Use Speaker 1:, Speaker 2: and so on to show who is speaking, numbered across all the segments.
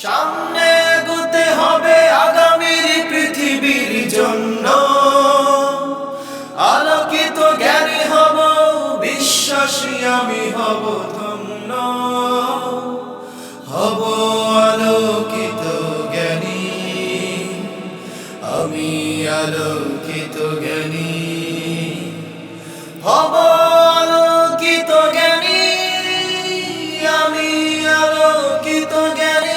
Speaker 1: সামনে এগোতে হবে আগামীর পৃথিবীর জন্য, আলোকিত জ্ঞানী হব, বিশ্বাসী আমি হব ধন্য, হব আলোকিত জ্ঞানী, আমি আলোকিত জ্ঞানী, হব আলোকিত জ্ঞানী, আমি আলোকিত জ্ঞানী।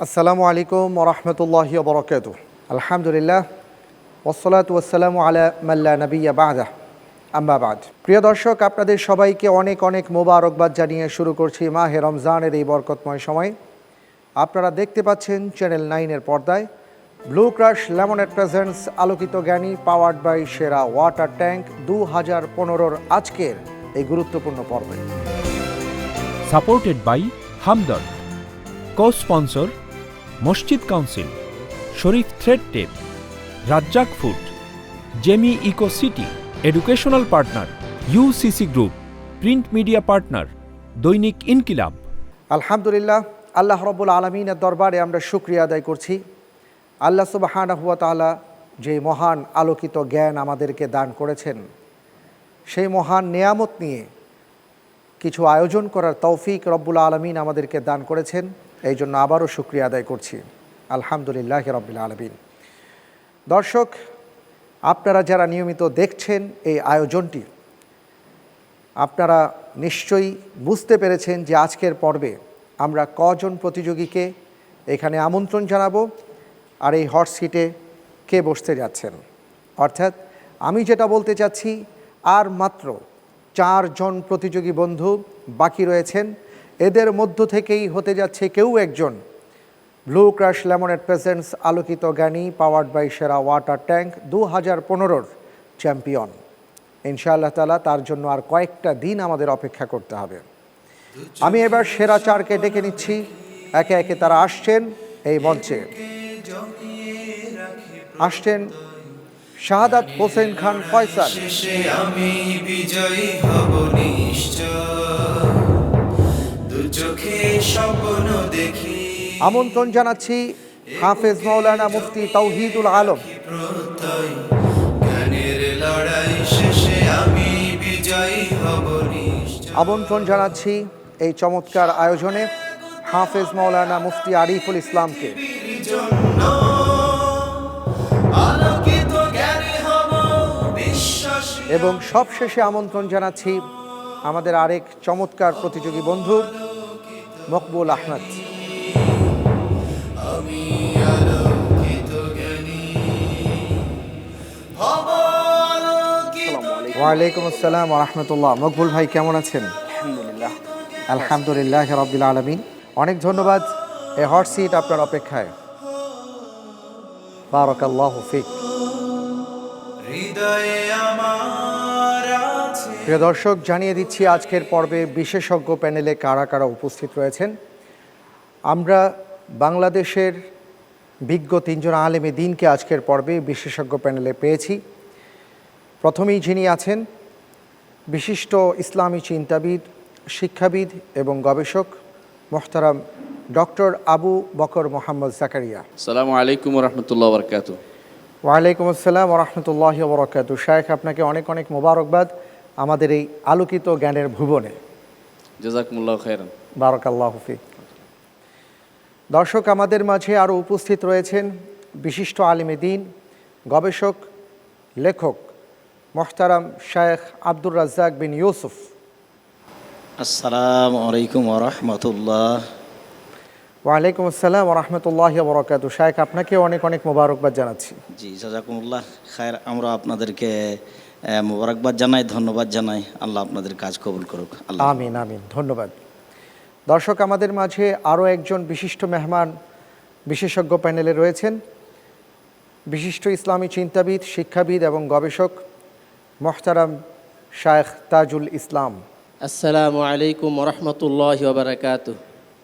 Speaker 2: আসসালামু আলাইকুম ওয়া রাহমাতুল্লাহি ওয়া বারাকাতুহু। আলহামদুলিল্লাহ ওয়াসসালাতু ওয়াসসালামু আলা মান লা নাবিয়্যা বা'দা, আম্মা বা'দ। প্রিয় দর্শক, আপনাদের সবাইকে অনেক অনেক মোবারকবাদ জানিয়ে শুরু করছি মাহে রমজানের এই বরকতময় সময়। আপনারা দেখতে পাচ্ছেন চ্যানেল 9-এর পর্দায় ব্লু ক্রাশ লেমনেড প্রেজেন্টস আলোকিত জ্ঞানী, পাওয়ার্ড বাই সেরা ওয়াটার ট্যাঙ্ক 2015-র আজকের এই গুরুত্বপূর্ণ পর্বে।
Speaker 3: Supported by Hamdard, co-sponsor Masjid council, Sharif thread tape, Razzak food, জেমি eco city, educational partner UCC group, print media partner Dainik Inqilab.
Speaker 2: আলহামদুলিল্লাহ, আল্লাহ রাব্বুল আলামিনের দরবারে আমরা শুকরিয়া আদায় করছি। আল্লাহ সুবহানাহু ওয়া তাআলা যে মহান আলোকিত জ্ঞান আমাদেরকে দান করেছেন, সেই মহান নেয়ামত নিয়ে কিছু আয়োজন করার তৌফিক রব্বুল আলামিন আমাদেরকে দান করেছেন। এই জন্য আবারও শুকরিয়া আদায় করছি। আলহামদুলিল্লাহ রাব্বিল আলামিন। দর্শক, আপনারা যারা নিয়মিত দেখছেন এই আয়োজনটি, আপনারা নিশ্চয়ই বুঝতে পেরেছেন যে আজকের পর্বে আমরা কজন প্রতিযোগীকে এখানে আমন্ত্রণ জানাবো আর এই হট সিটে কে বসতে যাচ্ছেন। অর্থাৎ আমি যেটা বলতে চাচ্ছি, আর মাত্র 4 জন প্রতিযোগী বন্ধু বাকি রয়েছেন। এদের মধ্য থেকেই হতে যাচ্ছে কেউ একজন ব্লু ক্রাশ লেমনেড প্রেজেন্টস আলোকিত জ্ঞানী, পাওয়ার্ড বাই সেরা ওয়াটার ট্যাঙ্ক 2015-র চ্যাম্পিয়ন। ইনশাআল্লাহ তাআলা তার জন্য আর কয়েকটা দিন আমাদের অপেক্ষা করতে হবে। আমি এবার সেরা 4কে ডেকে নিচ্ছি। একে একে তারা আসছেন এই মঞ্চে। আসছেন শাহাদাত হোসেন খান ফয়সাল,
Speaker 1: শেষে আমি বিজয়ী হব নিশ্চয়, দু চোখে স্বপ্ন দেখি।
Speaker 2: আমন্ত্রণ জানাচ্ছি হাফেজ মাওলানা মুফতি তাওহীদুল আলম।
Speaker 1: প্রত্যয় জ্ঞানের লড়াই শেষে আমি বিজয়ী হব নিশ্চয়।
Speaker 2: আমন্ত্রণ জানাচ্ছি এই চমৎকার আয়োজনে হাফেজ মাওলানা মুফতি আরিফুল ইসলামকে।
Speaker 1: জন্য আলোকিত জ্ঞানী হব, বিশ্বাসী।
Speaker 2: এবং সবশেষে আমন্ত্রণ জানাচ্ছি আমাদের আরেক চমৎকার প্রতিযোগী বন্ধু মকবুল আহমদ।
Speaker 1: আমি আলোকিত জ্ঞানী, হব আলোকিত।
Speaker 2: ওয়ালাইকুম আসসালাম ওয়া রাহমাতুল্লাহ। মকবুল ভাই কেমন আছেন?
Speaker 4: আলহামদুলিল্লাহ।
Speaker 2: আলহামদুলিল্লাহ রাব্বিল আলামিন। অনেক ধন্যবাদ এই হট সিট আপনার অপেক্ষায়। বারাকাল্লাহু ফিক।
Speaker 1: হৃদয়ে আমার আছে।
Speaker 2: প্রিয় দর্শক, জানিয়ে দিচ্ছি আজকের পর্বে বিশেষজ্ঞ প্যানেলে কারা কারা উপস্থিত রয়েছেন। আমরা বাংলাদেশের বিজ্ঞ 3 জন আলেমে দ্বীনকে আজকের পর্বে বিশেষজ্ঞ প্যানেলে পেয়েছি। প্রথমেই যিনি আছেন বিশিষ্ট ইসলামী চিন্তাবিদ, শিক্ষাবিদ এবং গবেষক মোহতারাম ডক্টর আবু বকর মোহাম্মদ জাকারিয়া।
Speaker 4: আসসালামু আলাইকুম ওয়া রাহমাতুল্লাহি ওয়া বারাকাতুহু।
Speaker 2: ওয়ালাইকুম আসসালাম ওয়া রাহমাতুল্লাহি ওয়া বারাকাতুহু। শায়েখ, আপনাকে অনেক অনেক মোবারকবাদ আমাদের এই আলোকিত জ্ঞানের ভুবনে।
Speaker 4: জাযাকুমুল্লাহু খাইরান।
Speaker 2: বারাকাল্লাহু ফিক। দর্শক, আমাদের মাঝে আরও উপস্থিত রয়েছেন বিশিষ্ট আলেমে দ্বীন, গবেষক, লেখক মোহতারাম শায়েখ আব্দুর রাজ্জাক বিন ইউসুফ।
Speaker 5: আসসালামু আলাইকুম ওয়া রাহমাতুল্লাহ।
Speaker 2: ওয়ালাইকুম আসসালাম ওয়া রাহমাতুল্লাহি ওয়া বারাকাতুহু। শায়েখ, আপনাকে অনেক অনেক মোবারকবাদ জানাচ্ছি।
Speaker 5: জি, জাযাকুমুল্লাহ খায়ের। আমরা আপনাদেরকে মোবারকবাদ জানাই, ধন্যবাদ জানাই। আল্লাহ আপনাদের কাজ কবুল করুক। আল্লাহ
Speaker 2: আমিন আমিন। ধন্যবাদ। দর্শক, আমাদের মাঝে আরও একজন বিশিষ্ট মেহমান বিশেষজ্ঞ প্যানেলে রয়েছেন বিশিষ্ট ইসলামী চিন্তাবিদ, শিক্ষাবিদ এবং গবেষক মোহতারাম শায়েখ তাজুল ইসলাম।
Speaker 6: আসসালামু আলাইকুম ওয়া রাহমাতুল্লাহি ওয়া বারাকাতুহু।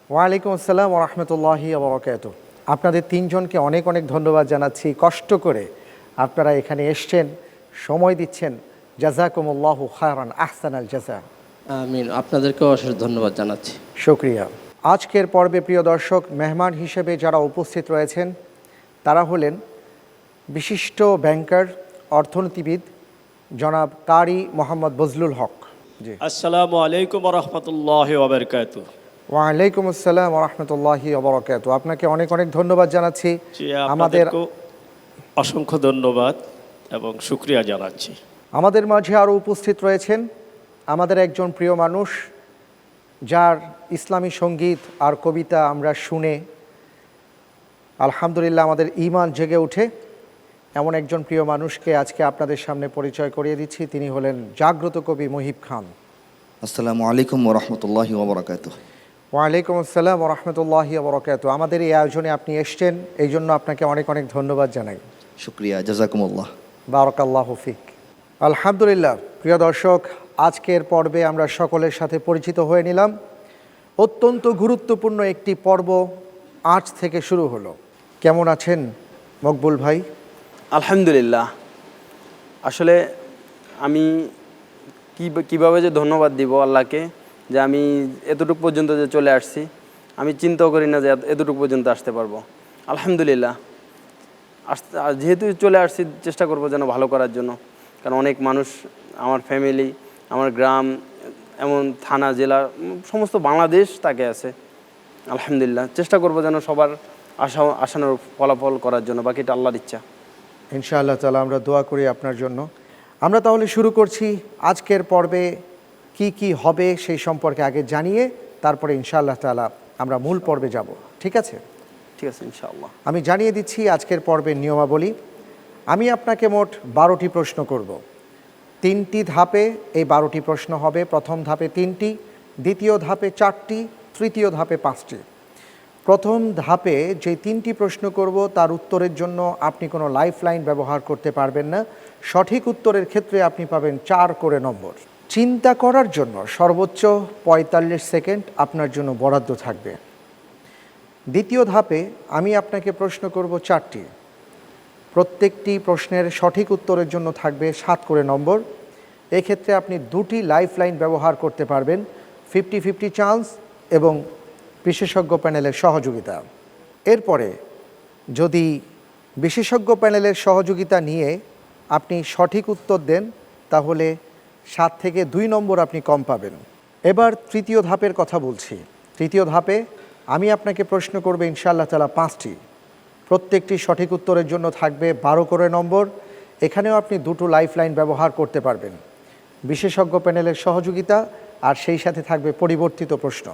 Speaker 2: ওয়ালাইকুম আসসালাম ওরহমতুল্লাহি ওবরাকাতুহু। আপনাদের তিনজনকে অনেক অনেক ধন্যবাদ জানাচ্ছি। কষ্ট করে আপনারা এখানে এসছেন, সময় দিচ্ছেন। জাযাকুমুল্লাহু খায়রান আহসানাল জাযা।
Speaker 6: আমিন, আপনাদেরকেও অশেষ ধন্যবাদ জানাচ্ছি।
Speaker 2: শুকরিয়া। আজকের পর্বে প্রিয় দর্শক, মেহমান হিসেবে যারা উপস্থিত রয়েছেন তারা হলেন বিশিষ্ট ব্যাংকার, অর্থনীতিবিদ জনাব কারি মোহাম্মদ বজলুল হক। জি,
Speaker 7: আসসালামু আলাইকুম রহমতুল্লাহ ওবরকাত।
Speaker 2: ওয়ালাইকুম আসসালাম ওরহমতুল্লাহি ওবরাকাতুহু। আপনাকে অনেক অনেক ধন্যবাদ জানাচ্ছি। আমাদের
Speaker 7: অসংখ্য ধন্যবাদ এবং শুক্রিয়া জানাচ্ছি।
Speaker 2: আমাদের মাঝে আরও উপস্থিত রয়েছেন আমাদের একজন প্রিয় মানুষ, যার ইসলামী সঙ্গীত আর কবিতা আমরা শুনে আলহামদুলিল্লাহ আমাদের ঈমান জেগে ওঠে। এমন একজন প্রিয় মানুষকে আজকে আপনাদের সামনে পরিচয় করিয়ে দিচ্ছি। তিনি হলেন জাগ্রত কবি মুহিব খান।
Speaker 8: আসসালামু আলাইকুম ওরহমতুল্লাহি ওবরাকাতুহু।
Speaker 2: ওয়ালাইকুম আসসালাম ওরহমতুল্লাহি ওবরাকাতুহু। আমাদের এই আয়োজনে আপনি এসছেন, এই জন্য আপনাকে অনেক অনেক ধন্যবাদ জানাই।
Speaker 8: শুক্রিয়া, জাযাকুমুল্লাহ।
Speaker 2: বারাকাল্লাহু ফিক। আলহামদুলিল্লাহ। প্রিয় দর্শক, আজকের পর্বে আমরা সকলের সাথে পরিচিত হয়ে নিলাম। অত্যন্ত গুরুত্বপূর্ণ একটি পর্ব আজ থেকে শুরু হলো। কেমন আছেন মকবুল ভাই?
Speaker 9: আলহামদুলিল্লাহ। আসলে আমি কিভাবে যে ধন্যবাদ দিব আল্লাহকে যে আমি এতটুকু পর্যন্ত যে চলে আসছি, আমি চিন্তাও করি না যে এতটুকু পর্যন্ত আসতে পারবো। আলহামদুলিল্লাহ, যেহেতু চলে আসছি চেষ্টা করব যেন ভালো করার জন্য। কারণ অনেক মানুষ, আমার ফ্যামিলি, আমার গ্রাম, এমন থানা, জেলা, সমস্ত বাংলাদেশ তাকে আছে। আলহামদুলিল্লাহ, চেষ্টা করব যেন সবার আশানোর ফলাফল করার জন্য। বাকিটা আল্লাহর ইচ্ছা।
Speaker 2: ইনশাআল্লাহ তাআলা আমরা দোয়া করি আপনার জন্য। আমরা তাহলে শুরু করছি। আজকের পর্বে কি কি হবে সেই সম্পর্কে আগে জানিয়ে তারপরে ইনশাআল্লাহ তাআলা আমরা মূল পর্বে যাব। ঠিক আছে?
Speaker 9: ঠিক আছে, ইনশাআল্লাহ।
Speaker 2: আমি জানিয়ে দিচ্ছি আজকের পর্বের নিয়মাবলী। আমি আপনাকে মোট 12টি প্রশ্ন করব। 3টি ধাপে এই 12টি প্রশ্ন হবে। প্রথম ধাপে 3টি, দ্বিতীয় ধাপে 4টি, তৃতীয় ধাপে 5টি। প্রথম ধাপে যে 3টি প্রশ্ন করব তার উত্তরের জন্য আপনি কোনো লাইফ লাইন ব্যবহার করতে পারবেন না। সঠিক উত্তরের ক্ষেত্রে আপনি পাবেন 4 করে নম্বর। চিন্তা করার জন্য সর্বোচ্চ 45 সেকেন্ড আপনার জন্য বরাদ্দ থাকবে। দ্বিতীয় ধাপে আমি আপনাকে প্রশ্ন করব 4টি। প্রত্যেকটি প্রশ্নের সঠিক উত্তরের জন্য থাকবে 7 করে নম্বর। এক্ষেত্রে আপনি 2টি লাইফ লাইন ব্যবহার করতে পারবেন, 50-50 চান্স এবং বিশেষজ্ঞ প্যানেলের সহযোগিতা। এরপরে যদি বিশেষজ্ঞ প্যানেলের সহযোগিতা নিয়ে আপনি সঠিক উত্তর দেন তাহলে 7 থেকে 2 নম্বর আপনি কম পাবেন। এবার তৃতীয় ধাপের কথা বলছি। তৃতীয় ধাপে আমি আপনাকে প্রশ্ন করব ইনশাআল্লাহ তাআলা 5টি। প্রত্যেকটি সঠিক উত্তরের জন্য থাকবে 12 করে নম্বর। এখানেও আপনি 2টো লাইফ লাইন ব্যবহার করতে পারবেন, বিশেষজ্ঞ প্যানেলের সহযোগিতা আর সেই সাথে থাকবে পরিবর্তিত প্রশ্ন।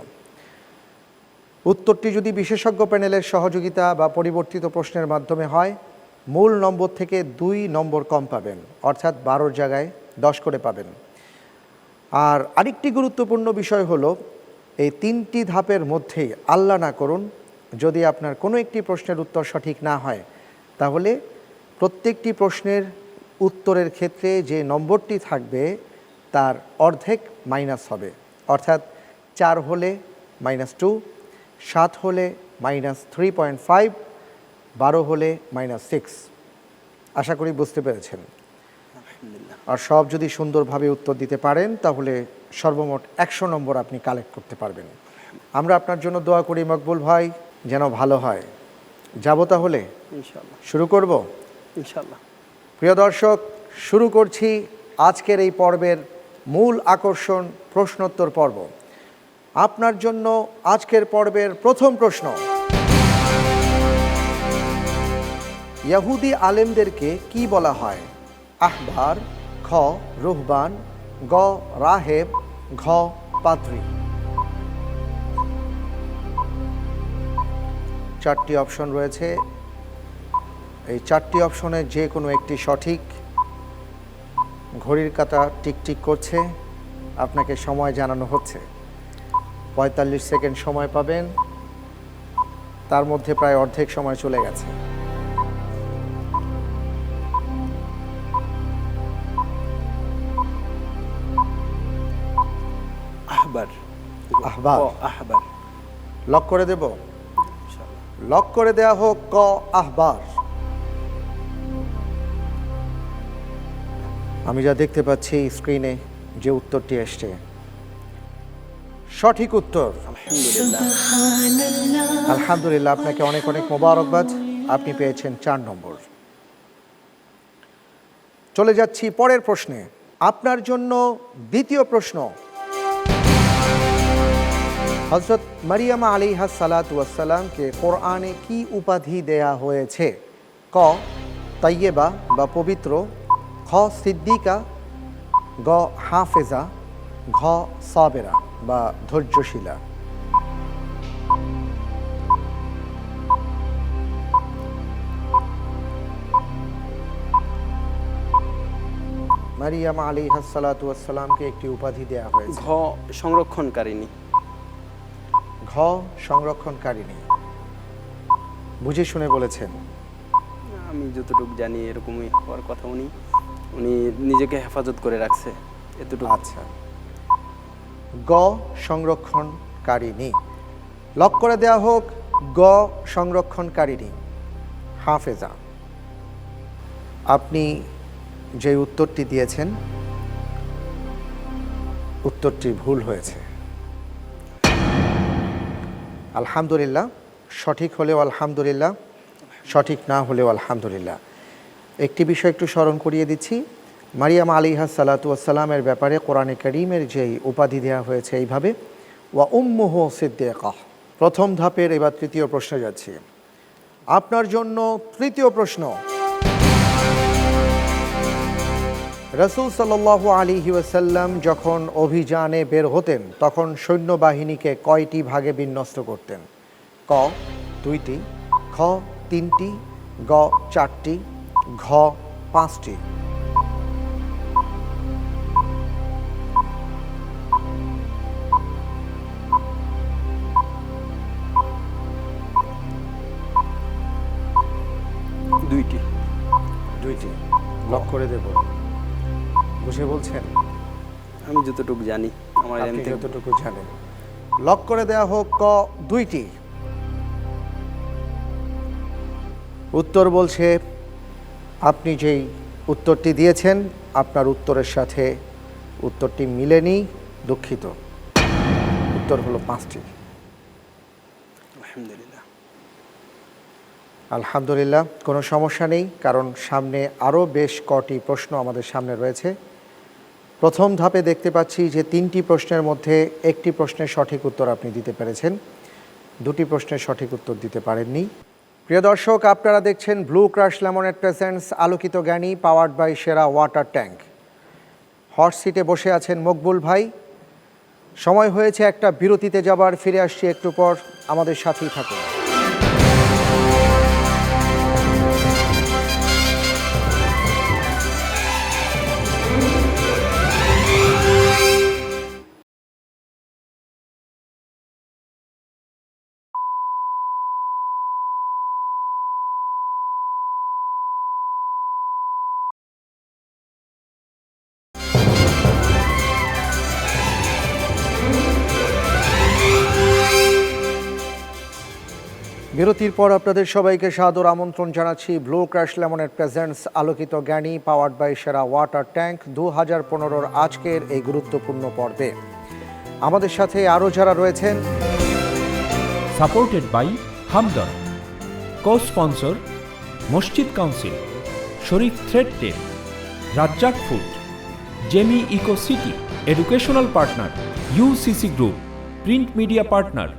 Speaker 2: উত্তরটি যদি বিশেষজ্ঞ প্যানেলের সহযোগিতা বা পরিবর্তিত প্রশ্নের মাধ্যমে হয়, মূল নম্বর থেকে 2 নম্বর কম পাবেন, অর্থাৎ 12 জায়গায় 10 করে পাবেন। আর আরেকটি গুরুত্বপূর্ণ বিষয় হলো, এই 3টি ধাপের মধ্যেই আল্লাহ না করুন যদি আপনার কোনো একটি প্রশ্নের উত্তর সঠিক না হয়, তাহলে প্রত্যেকটি প্রশ্নের উত্তরের ক্ষেত্রে যে নম্বরটি থাকবে তার অর্ধেক মাইনাস হবে, অর্থাৎ 4 হলে -2, 7 হলে -3.5, 12 হলে -6। আশা করি বুঝতে পেরেছেন। আর সব যদি সুন্দরভাবে উত্তর দিতে পারেন তাহলে সর্বমোট 100 নম্বর আপনি কালেক্ট করতে পারবেন। আমরা আপনার জন্য দোয়া করি মকবুল ভাই, যেন ভালো হয়। যাব তাহলে?
Speaker 9: ইনশাআল্লাহ।
Speaker 2: শুরু করব?
Speaker 9: ইনশাআল্লাহ।
Speaker 2: প্রিয় দর্শক, শুরু করছি আজকের এই পর্বের মূল আকর্ষণ, প্রশ্নোত্তর পর্ব। আপনার জন্য আজকের পর্বের প্রথম প্রশ্ন। ইহুদি আলেমদেরকে কি বলা হয়? আহবার, খ রুহবান, গ রাহেব, ঘ পাদ্রী। 4টি অপশন রয়েছে। এই 4টি অপশনের যে কোনো একটি সঠিক। ঘড়ির কাঁটা টিকটিক করছে, আপনাকে সময় জানানো হচ্ছে। 45 সেকেন্ড সময় পাবেন, তার মধ্যে প্রায় অর্ধেক সময় চলে গেছে।
Speaker 9: আহবার।
Speaker 2: আহবার।
Speaker 9: আহবার।
Speaker 2: লক করে দেব? লক করে দেয়া হোক ক আহবার। আমি যা দেখতে পাচ্ছি স্ক্রিনে যে উত্তরটি আসছে সঠিক উত্তর। আলহামদুলিল্লাহ, আপনাকে অনেক অনেক মোবারকবাদ, আপনি পেয়েছেন 4 নম্বর। চলে যাচ্ছি পরের প্রশ্নে। আপনার জন্য দ্বিতীয় প্রশ্ন। হযরত মারিয়াম আলাইহিস সালাতু ওয়াস সালামকে কোরআনে কি উপাধি দেয়া হয়েছে? ক তাইয়্যেবা বা পবিত্র, খ সিদ্দিকা, গ হাফেজা, ঘ সাবেরা বা ধৈর্যশীলা। মারিয়াম আলাইহিস সালাতু ওয়াস সালামকে একটি উপাধি দেয়া হয়েছে।
Speaker 9: ঘ সংরক্ষণকারিণী।
Speaker 2: ঘ সংরক্ষণকারিণী। বুঝে শুনে বলেছেন?
Speaker 9: আমি যতটুকু জানি এরকমই হওয়ার কথা। উনি নিজেকে হেফাজত করে রাখছে এতটুকু।
Speaker 2: আচ্ছা, গ সংরক্ষণকারিণী। লক করে দেয়া হোক গ সংরক্ষণকারিণী, হাফেজা। আপনি যে উত্তরটি দিয়েছেন উত্তরটি ভুল হয়েছে। আলহামদুলিল্লাহ, সঠিক হলেও আলহামদুলিল্লাহ, সঠিক না হলেও আলহামদুলিল্লাহ। একটি বিষয় একটু স্মরণ করিয়ে দিচ্ছি। মারিয়াম আলাইহিস সালাতু ওয়াস সালামের ব্যাপারে কোরআনে কারীমের যেই উপাধি দেওয়া হয়েছে এইভাবে, ওয়া উম্মুহু সিদ্দিকাহ। প্রথম ধাপের এবার তৃতীয় প্রশ্নে যাচ্ছি। আপনার জন্য তৃতীয় প্রশ্ন। রাসূল সাল্লাল্লাহু আলাইহি ওয়াসাল্লাম যখন অভিযানে বের হতেন তখন সৈন্যবাহিনীকে কয়টি ভাগে বিন্যস্ত করতেন? ক 2টি, খ 3টি, গ 4টি, ঘ 5টি। দুইটি লক করে দেব। বুঝে বলছেন?
Speaker 9: আমি যতটুকু জানি, আমার
Speaker 2: আপনি যতটুকু জানেন। লক করে দেয়া হোক ক 2টি। উত্তর বলছে আপনি যেই উত্তরটি দিয়েছেন আপনার উত্তরের সাথে উত্তরটি মিলেনি, দুঃখিত। উত্তর হলো 5টি।
Speaker 9: আলহামদুলিল্লাহ।
Speaker 2: আলহামদুলিল্লাহ, কোনো সমস্যা নেই, কারণ সামনে আরও বেশ কটি প্রশ্ন আমাদের সামনে রয়েছে। প্রথম ধাপে দেখতে পাচ্ছি যে 3টি প্রশ্নের মধ্যে একটি প্রশ্নের সঠিক উত্তর আপনি দিতে পেরেছেন, 2টি প্রশ্নের সঠিক উত্তর দিতে পারেননি। প্রিয় দর্শক, আপনারা দেখছেন ব্লু ক্রাশ লেমনেড প্রেজেন্টস আলোকিত জ্ঞানী, পাওয়ার্ড বাই সেরা ওয়াটার ট্যাঙ্ক। হট সিটে বসে আছেন মকবুল ভাই। সময় হয়েছে একটা বিরতিতে যাবার, ফিরে আসছি একটু পর, আমাদের সাথেই থাকুন। বিরতির পর আপনাদের সবাইকে সাদর আমন্ত্রণ জানাচ্ছি ব্লু ক্রাশ লেমনেড প্রেজেন্টস আলোকিত জ্ঞানী, পাওয়ার্ড বাই সেরা ওয়াটার ট্যাঙ্ক 2015-র আজকের এই গুরুত্বপূর্ণ পর্বে। আমাদের সাথে আরও যারা রয়েছেন,
Speaker 3: supported by Hamdard, co-sponsor Masjid council, Sharif thread tape, Razzak food, জেমি eco city, educational partner UCC group, print media partner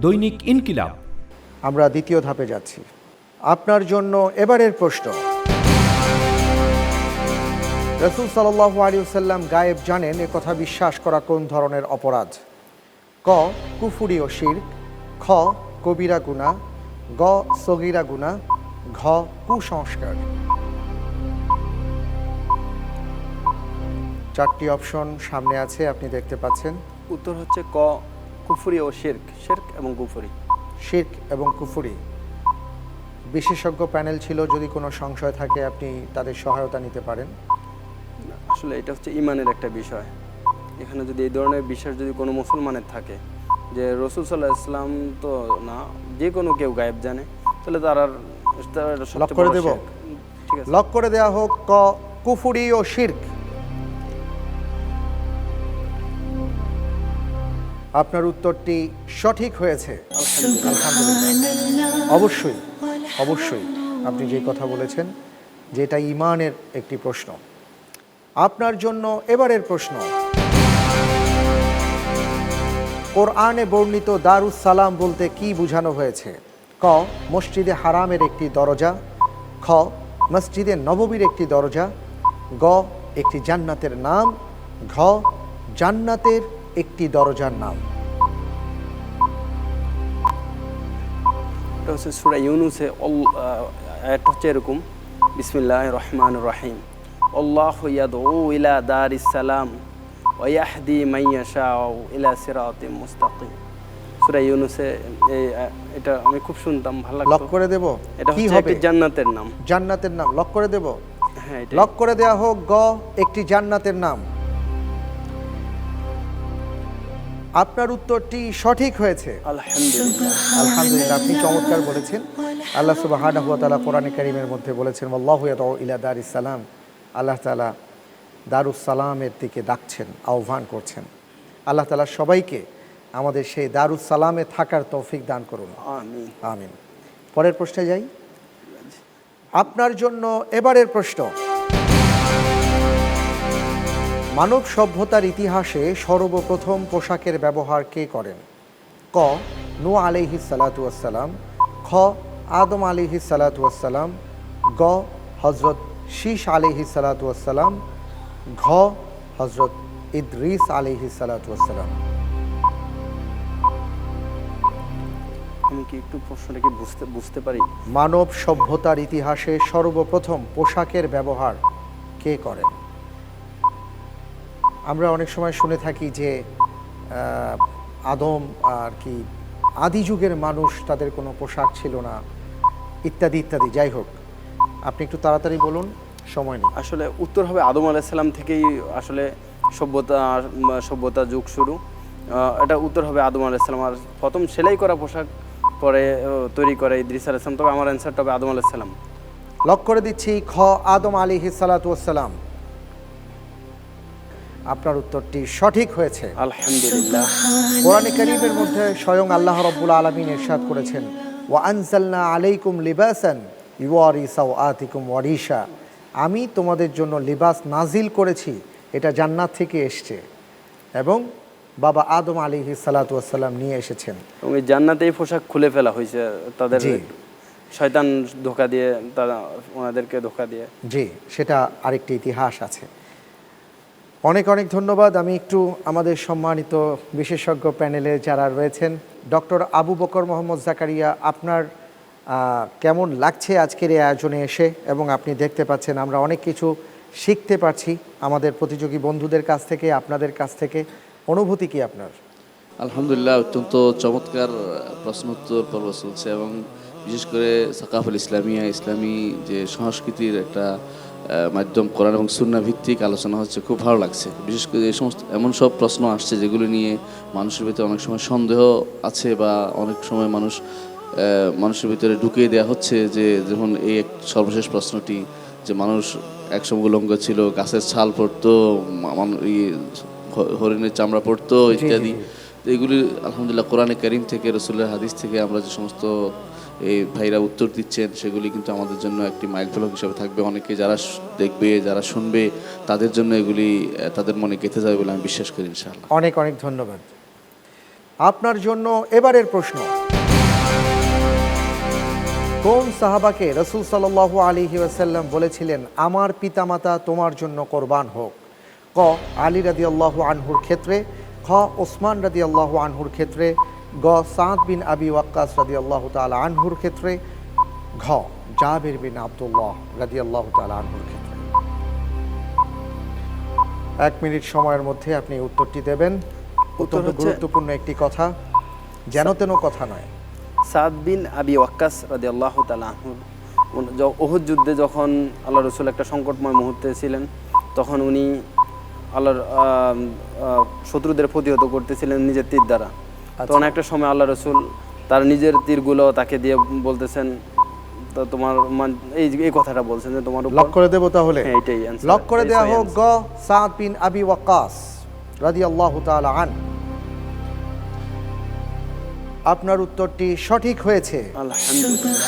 Speaker 3: Dainik Inqilab.
Speaker 2: আমরা দ্বিতীয় ধাপে যাচ্ছি। আপনার জন্য এবারের প্রশ্ন। রাসূল সাল্লাল্লাহু আলাইহি ওয়াসাল্লাম গায়েব জানেন এ কথা বিশ্বাস করা কোন ধরনের অপরাধ? ক কুফরি ও শিরক, খ কবিরা গুনাহ, গ সগীরা গুনাহ, ঘ কুসংস্কার। 4টি অপশন সামনে আছে, আপনি দেখতে পাচ্ছেন।
Speaker 9: উত্তর হচ্ছে ক কুফরি ও শিরক। শিরক এবং কুফরি।
Speaker 2: শিরক এবং কুফরি। বিশেষজ্ঞ প্যানেল ছিল, যদি কোনো সংশয় থাকে আপনি তাদের সহায়তা নিতে পারেন।
Speaker 9: আসলে এটা হচ্ছে ইমানের একটা বিষয়। এখানে যদি এই ধরনের বিশ্বাস যদি কোনো মুসলমানের থাকে যে রসুল সাল্লাহ ইসলাম তো না, যে কোনো কেউ গায়েব জানে, তাহলে তার আর
Speaker 2: লক করে দেব?
Speaker 9: ঠিক আছে,
Speaker 2: লক করে দেওয়া হোক ক কুফরি ও শিরক। আপনার উত্তরটি সঠিক হয়েছে। আলহামদুলিল্লাহ। অবশ্যই অবশ্যই আপনি যে কথা বলেছেন যে এটা ঈমানের একটি প্রশ্ন। আপনার জন্য এবারের প্রশ্ন, কোরআনে বর্ণিত দারুস সালাম বলতে কি বোঝানো হয়েছে? ক মসজিদে হারামের একটি দরজা, খ মসজিদে নববীর একটি দরজা, গ একটি জান্নাতের নাম, ঘ জান্নাতের একটি দরজার নাম।
Speaker 9: এটা হচ্ছে সূরা ইউনূসে আয়াতটা হচ্ছে এরকম, বিসমিল্লাহির রহমানির রহিম, আল্লাহু ইয়াদউ ইলা দারিস সালাম ওয়া ইয়াহদি মান ইয়াশাউ ইলা সিরাতিম মুস্তাকিম। সূরা ইউনূসে এটা আমি খুব শুনতাম, ভালো লাগতো।
Speaker 2: লক করে দেব?
Speaker 9: এটা
Speaker 2: কি
Speaker 9: হচ্ছে
Speaker 2: হবে?
Speaker 9: একটি জান্নাতের নাম।
Speaker 2: জান্নাতের নাম লক করে দেব?
Speaker 9: হ্যাঁ, এটা
Speaker 2: লক করে দেওয়া হোক গ একটি জান্নাতের নাম। আপনার উত্তরটি সঠিক হয়েছে।
Speaker 9: আলহামদুলিল্লাহ।
Speaker 2: আলহামদুলিল্লাহ, আপনি চমৎকার বলেছেন। আল্লাহ সুবহানাহু ওয়া তাআলা কোরআনে কারীমের মধ্যে বলেছেন আল্লাহু ইয়াদউ ইলা দারিস সালাম, আল্লাহ তাআলা দারুস সালামের দিকে ডাকছেন, আহ্বান করছেন। আল্লাহ তাআলা সবাইকে আমাদের সেই দারুস সালামে থাকার তৌফিক দান করুন,
Speaker 9: আমিন।
Speaker 2: আমিন। পরের প্রশ্নে যাই। আপনার জন্য এবারের প্রশ্ন, মানব সভ্যতার ইতিহাসে সর্বপ্রথম পোশাকের ব্যবহার কে করেন? ক নূহ আলাইহিস সালাতু ওয়াস সালাম, খ আদম আলাইহিস সালাতু ওয়াস সালাম, গ হযরত শীশ আলাইহিস সালাতু ওয়াস সালাম, ঘ হযরত ইদ্রিস আলাইহিস সালাতু ওয়াস সালাম।
Speaker 9: আমি কি একটু প্রশ্নটা কি বুঝতে পারি?
Speaker 2: মানব সভ্যতার ইতিহাসে সর্বপ্রথম পোশাকের ব্যবহার কে করেন? আমরা অনেক সময় শুনে থাকি যে আদম আর কি আদি যুগের মানুষ, তাদের কোনো পোশাক ছিল না, ইত্যাদি ইত্যাদি। যাই হোক, আপনি একটু তাড়াতাড়ি বলুন, সময় নেই।
Speaker 9: আসলে উত্তর হবে আদম আলাইহিস সালাম থেকেই আসলে সভ্যতা যুগ শুরু। এটা উত্তর হবে আদম আলাইহিস সালাম। আর প্রথম সেলাই করা পোশাক পরে তৈরি করে ইদ্রিস আলাইহিস সালাম। তবে আমার অ্যান্সারটা হবে আদম আলাইহিস সালাম।
Speaker 2: লক করে দিচ্ছি খ আদম আলাইহিস সালাতু ওয়াস সালাম। আপনার উত্তরটি সঠিক হয়েছে।
Speaker 9: আলহামদুলিল্লাহ।
Speaker 2: কোরআনে কারীমের মধ্যে স্বয়ং আল্লাহ রাব্বুল আলামিন ইরশাদ করেছেন ওয়া আনজালনা আলাইকুম লিবাসান ইউয়ারি সাওআতিকুম ওয়ারিশা, আমি তোমাদের জন্য লিবাস নাজিল করেছি, এটা জান্নাত থেকে এসছে এবং বাবা আদম আলাইহিস সালাতু ওয়াস সালাম নিয়ে এসেছেন।
Speaker 9: এবং এই জান্নাতেই পোশাক খুলে ফেলা হয়েছে তাদের, শয়তান ধোঁকা দিয়ে, তারা ওনাদেরকে ধোঁকা দিয়ে।
Speaker 2: জি, সেটা আরেকটি ইতিহাস আছে। অনেক অনেক ধন্যবাদ। আমি একটু আমাদের সম্মানিত বিশেষজ্ঞ প্যানেলে যারা রয়েছেন, ডক্টর আবু বকর মোহাম্মদ জাকারিয়া, আপনার কেমন লাগছে আজকের এই আয়োজনে এসে? এবং আপনি দেখতে পাচ্ছেন আমরা অনেক কিছু শিখতে পারছি আমাদের প্রতিযোগী বন্ধুদের কাছ থেকে, আপনাদের কাছ থেকে। অনুভূতি কি আপনার?
Speaker 4: আলহামদুলিল্লাহ, অত্যন্ত চমৎকার প্রশ্নোত্তর পর্ব চলছে এবং বিশেষ করে সাকাফুল ইসলামিয়া, ইসলামী যে সংস্কৃতির একটা মাধ্যম, কোরআন এবং সুন্নাহ ভিত্তিক আলোচনা হচ্ছে, খুব ভালো লাগছে। বিশেষ করে এই সমস্ত এমন সব প্রশ্ন আসছে যেগুলো নিয়ে মানুষের ভিতরে অনেক সময় সন্দেহ আছে বা অনেক সময় মানুষের ভিতরে ঢুকিয়ে দেওয়া হচ্ছে। যে যেমন এই সর্বশেষ প্রশ্নটি, যে মানুষ একসময় উলঙ্গ ছিল, গাছের ছাল পড়তো, হরিণের চামড়া পড়তো ইত্যাদি। এগুলি আলহামদুলিল্লাহ কোরআনে কারীম থেকে, রাসূলের হাদিস থেকে আমরা যে সমস্ত এই ভাইরা উত্তর দিচ্ছেন, সেগুলি কিন্তু আমাদের জন্য একটি মাইলফলক হিসেবে থাকবে। অনেকে যারা দেখবে, যারা শুনবে, তাদের জন্য এগুলি তাদের মনে গেঁথে যাবে বলে আমি বিশ্বাস করি ইনশাআল্লাহ।
Speaker 2: অনেক অনেক ধন্যবাদ। আপনার জন্য এবারের প্রশ্ন, কোন সাহাবাকে রাসূল সাল্লাল্লাহু আলাইহি ওয়াসাল্লাম বলেছিলেন আমার পিতামাতা তোমার জন্য কোরবান হোক? ক আলী রাদিয়াল্লাহু আনহুর ক্ষেত্রে, খ ওসমান রাদিয়াল্লাহু আনহুর ক্ষেত্রে, গ সাদ বিন আবি ওয়াক্কাস রাদিয়াল্লাহু তাআলা আনহুর ক্ষেত্রে, ঘ জাবির বিন আব্দুল্লাহ রাদিয়াল্লাহু তাআলা আনহুর ক্ষেত্রে। 1 মিনিট সময়ের মধ্যে আপনি উত্তরটি দেবেন। অত্যন্ত গুরুত্বপূর্ণ একটি কথা, যেন তেন কথা নয়।
Speaker 9: সাদ বিন আবি ওয়াক্কাস রাদিয়াল্লাহু তাআলা আনহু উহুদ যুদ্ধে যখন আল্লাহ রাসূল একটা সংকটময় মুহূর্তে ছিলেন, তখন উনি আল্লাহর শত্রুদের প্রতিহত করতেছিলেন নিজের তীর দ্বারা। তখন একটা সময় আল্লাহ রসুল তার নিজের তীরগুলো তাকে দিয়ে বলতেছেন, তো তোমার এই কথাটা বলছেন যে তোমার উপর
Speaker 2: লক করে দেব তাহলে।
Speaker 9: হ্যাঁ, এটাই answer।
Speaker 2: লক করে দেওয়া
Speaker 9: এটাই
Speaker 2: হোক গ সাদ বিন আবি ওয়াক্কাস রাদিয়াল্লাহু তাআলা আন। আপনার উত্তরটি সঠিক হয়েছে।
Speaker 9: answer। আলহামদুলিল্লাহ।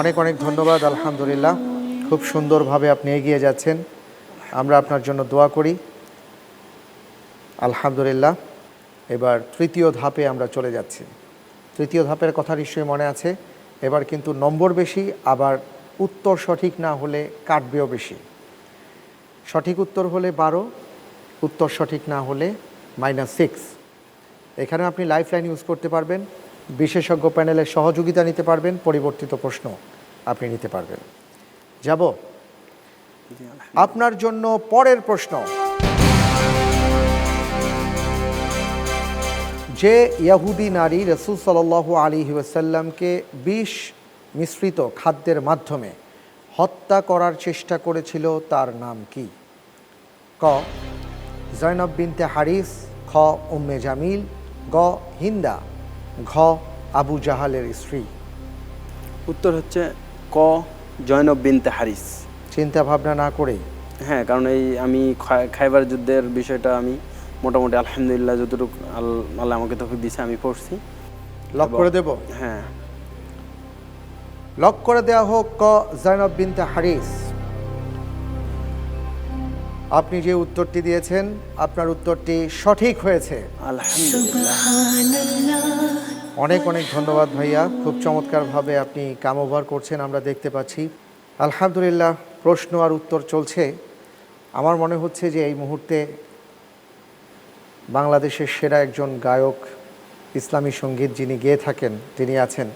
Speaker 2: অনেক অনেক ধন্যবাদ। আলহামদুলিল্লাহ, খুব সুন্দরভাবে আপনি এগিয়ে যাচ্ছেন। আমরা আপনার জন্য দোয়া করি। আলহামদুলিল্লাহ, এবার তৃতীয় ধাপে আমরা চলে যাচ্ছি। তৃতীয় ধাপের কথা নিশ্চয়ই মনে আছে। এবার কিন্তু নম্বর বেশি, আবার উত্তর সঠিক না হলে কাটবেও বেশি। সঠিক উত্তর হলে 12, উত্তর সঠিক না হলে -6। এখানে আপনি লাইফ লাইন ইউজ করতে পারবেন, বিশেষজ্ঞ প্যানেলের সহযোগিতা নিতে পারবেন, পরিবর্তিত প্রশ্ন আপনি নিতে পারবেন। যাব আপনার জন্য পরের প্রশ্ন। যে ইয়াহুদি নারী রাসূল সাল্লাল্লাহু আলাইহি ওয়াসাল্লামকে বিষ মিশ্রিত খাদ্যের মাধ্যমে হত্যা করার চেষ্টা করেছিল তার নাম কি? ক জয়নব বিনতে হারিস, খ উম্মে জামিল, গ হিন্দা, ঘ আবু জাহালের স্ত্রী।
Speaker 9: উত্তর হচ্ছে ক জয়নব বিনতে হারিস।
Speaker 2: চিন্তা ভাবনা না করেই?
Speaker 9: হ্যাঁ, কারণ আমি খাইবার যুদ্ধের বিষয়টা আমি মোটামুটি আলহামদুলিল্লাহ যতটুকু আল্লাহ আমাকে তৌফিক দিয়েছে আমি পড়ছি।
Speaker 2: লক করে দেব?
Speaker 9: হ্যাঁ,
Speaker 2: লক করে দেওয়া হোক ক জয়নব বিনতে হারিস। আপনি যে উত্তরটি দিয়েছেন আপনার উত্তরটি সঠিক হয়েছে।
Speaker 9: আলহামদুলিল্লাহ।
Speaker 2: অনেক অনেক ধন্যবাদ ভাইয়া, খুব চমৎকারভাবে আপনি কাম ওভার করছেন আমরা দেখতে পাচ্ছি। আলহামদুলিল্লাহ, প্রশ্ন আর উত্তর চলছে। আমার মনে হচ্ছে যে এই মুহূর্তে বাংলাদেশের সেরা একজন গায়ক, ইসলামী সঙ্গীত যিনি গেয়ে থাকেন, যিনি আছেন,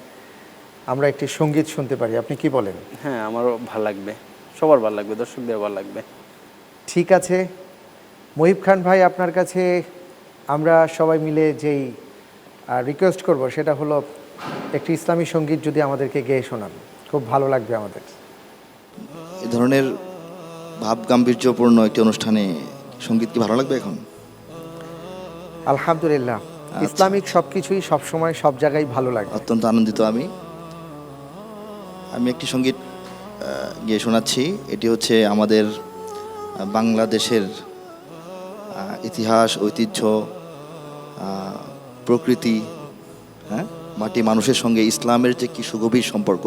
Speaker 2: আমরা একটি সঙ্গীত শুনতে পারি। আপনি কি বলেন?
Speaker 9: হ্যাঁ, আমারও ভালো লাগবে, সবার ভালো লাগবে, দর্শকদের ভালো লাগবে।
Speaker 2: ঠিক আছে মহিব খান ভাই, আপনার কাছে আমরা সবাই মিলে যেই রিকোয়েস্ট করব সেটা হলো একটি ইসলামী সঙ্গীত যদি আমাদেরকে গেয়ে শোনান, খুব ভালো লাগবে আমাদের।
Speaker 8: এ ধরনের ভাব গাম্ভীর্যপূর্ণ একটি অনুষ্ঠানে সঙ্গীত কি ভালো লাগবে এখন?
Speaker 2: আলহামদুলিল্লাহ, ইসলামিক সব কিছুই সবসময় সব জায়গায় ভালো লাগে।
Speaker 8: অত্যন্ত আনন্দিত আমি একটি সঙ্গীত গিয়ে শোনাচ্ছি। এটি হচ্ছে আমাদের বাংলাদেশের ইতিহাস, ঐতিহ্য, প্রকৃতি, হ্যাঁ, মাটি মানুষের সঙ্গে ইসলামের যে কি সুগভীর সম্পর্ক,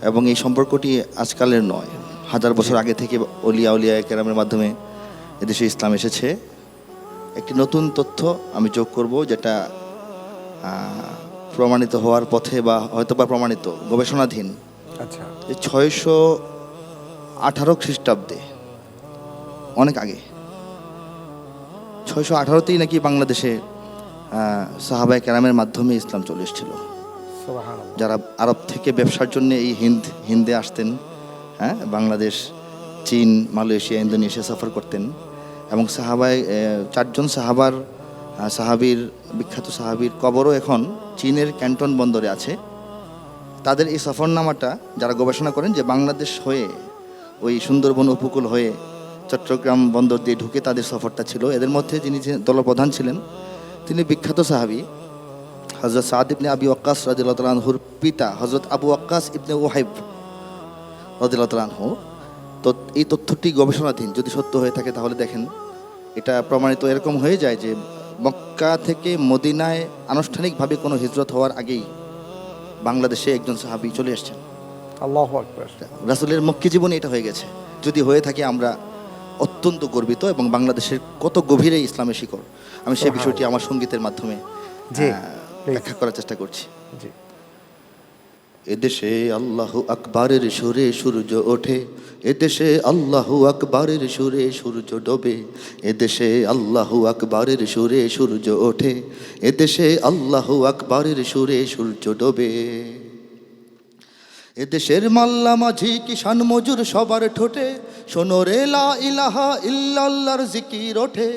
Speaker 8: এবং এই সম্পর্কটি আজকালের নয়, হাজার বছর আগে থেকে অলিয়া কেরামের মাধ্যমে এদেশে ইসলাম এসেছে। একটি নতুন তথ্য আমি যোগ করব, যেটা প্রমাণিত হওয়ার পথে বা হয়তোবা প্রমাণিত, গবেষণাধীন।
Speaker 2: আচ্ছা,
Speaker 8: 618 খ্রিস্টাব্দে, অনেক আগে, 618তেই নাকি বাংলাদেশে সাহাবায়ে কেরামের মাধ্যমে ইসলাম চলে এসেছিল।
Speaker 2: সুবহানাল্লাহ।
Speaker 8: যারা আরব থেকে ব্যবসার জন্য এই হিন্দে আসতেন, হ্যাঁ, বাংলাদেশ, চীন, মালয়েশিয়া, ইন্দোনেশিয়া সফর করতেন, এবং 4জন সাহাবীর বিখ্যাত সাহাবীর কবরও এখন চীনের ক্যান্টন বন্দরে আছে। তাদের এই সফরনামাটা যারা গবেষণা করেন যে বাংলাদেশ হয়ে ওই সুন্দরবন উপকূল হয়ে চট্টগ্রাম বন্দর দিয়ে ঢুকে তাদের সফরটা ছিল। এদের মধ্যে যিনি দলপ্রধান ছিলেন তিনি বিখ্যাত সাহাবী হযরত সাদ ইবনে আবি ওয়াক্কাস রাদিয়াল্লাহু তাআলা আনহুর পিতা হযরত আবু ওয়াক্কাস ইবনে ওয়াহিব রাদিয়াল্লাহু তাআলা আনহু। তো এই তথ্যটি গবেষণাধীন, যদি সত্য হয়ে থাকে তাহলে দেখেন এটা প্রমাণিত এরকম হয়ে যায় যে মক্কা থেকে মদিনায় আনুষ্ঠানিকভাবে কোনো হিজরত হওয়ার আগেই বাংলাদেশে একজন সাহাবী চলে আসছেন।
Speaker 2: আল্লাহু আকবার।
Speaker 8: রাসূলের মক্কি জীবনে এটা হয়ে গেছে। যদি হয়ে থাকে আমরা অত্যন্ত গর্বিত, এবং বাংলাদেশের কত গভীরে ইসলামের শিকড় আমি সেই বিষয়টি আমার সঙ্গীতের মাধ্যমে ব্যাখ্যা করার চেষ্টা করছি।
Speaker 2: জি।
Speaker 8: এদেশে আল্লাহু আকবারের সুরে সূর্য ওঠে, এদেশে আল্লাহু আকবারের সুরে সূর্য ডোবে, এদেশে আল্লাহু আকবারের সুরে সূর্য ওঠে, এদেশে আল্লাহু আকবারের সুরে সূর্য ডোবে। এদেশের মাল্লা মাঝি কিষান মজুর সবার ঠোঁটে শোনো রে লা ইলাহা ইল্লাল্লাহর জিকির ওঠে,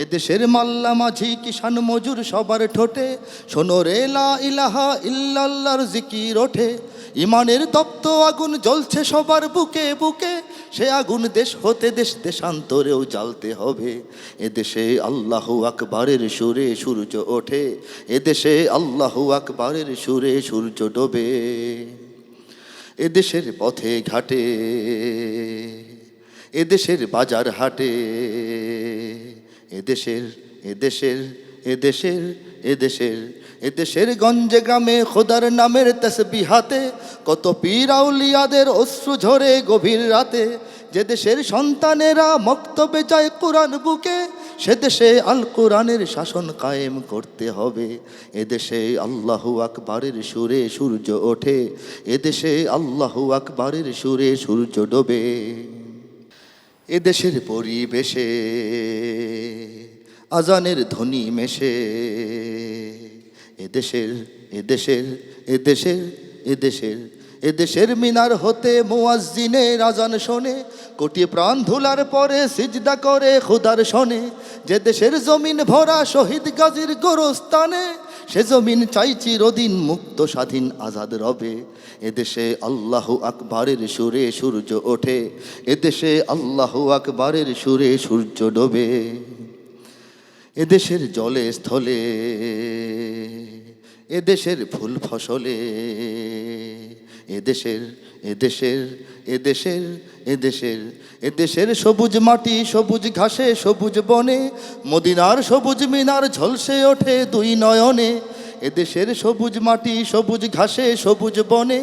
Speaker 8: এদেশের মাল্লা মাঝি কিষান মজুর সবার ঠোঁটে শোনো রে লা ইলাহা ইল্লাল্লাহর জিকির ওঠে। ইমানের তপ্ত আগুন জ্বলছে সবার বুকে বুকে, সে আগুন দেশ হতে দেশ দেশান্তরেও জ্বালতে হবে। এদেশে আল্লাহু আকবারের সুরে সূর্য ওঠে, এদেশে আল্লাহু আকবারের সুরে সূর্য ডোবে। এদেশের পথে ঘাটে, এদেশের বাজার হাটে, এদেশের এদেশের এদেশের এদেশের এদেশের গঞ্জে গ্রামে খোদার নামের তাসবিহাতে কত পীর আউলিয়াদের অশ্রু ঝরে গভীর রাতে। যে দেশের সন্তানেরা মক্তবে যায় কোরআন বুকে, সে দেশে আল কোরআনের শাসন কায়েম করতে হবে। এদেশে আল্লাহু আকবারের সুরে সূর্য ওঠে, এদেশে আল্লাহু আকবারের সুরে সূর্য ডোবে। এদেশের পরিবেশে আজানের ধ্বনি মেশে, এদেশের এদেশের এদেশের এদেশের এদেশের মিনার হতে মুয়াজ্জিনের আজান শোনে, কোটি প্রাণ ধুলার পরে সিজদা করে খোদার শোনে। যে দেশের জমিন ভরা শহীদ গাজীর গোরস্তানে, সে জমিন চাই চিরদিন মুক্ত স্বাধীন আজাদ রবে। এদেশে আল্লাহু আকবারের সুরে সূর্য ওঠে, এদেশে আল্লাহু আকবারের সুরে সূর্য ডোবে। এদেশের জলে স্থলে, এদেশের ফুল ফসলে, এদেশের এদেশের এদেশের এদেশের এদেশের সবুজ মাটি সবুজ ঘাসে সবুজ বনে, মদিনার সবুজ মিনার ঝলসে ওঠে দুই নয়নে। এদেশের সবুজ মাটি সবুজ ঘাসে সবুজ বনে,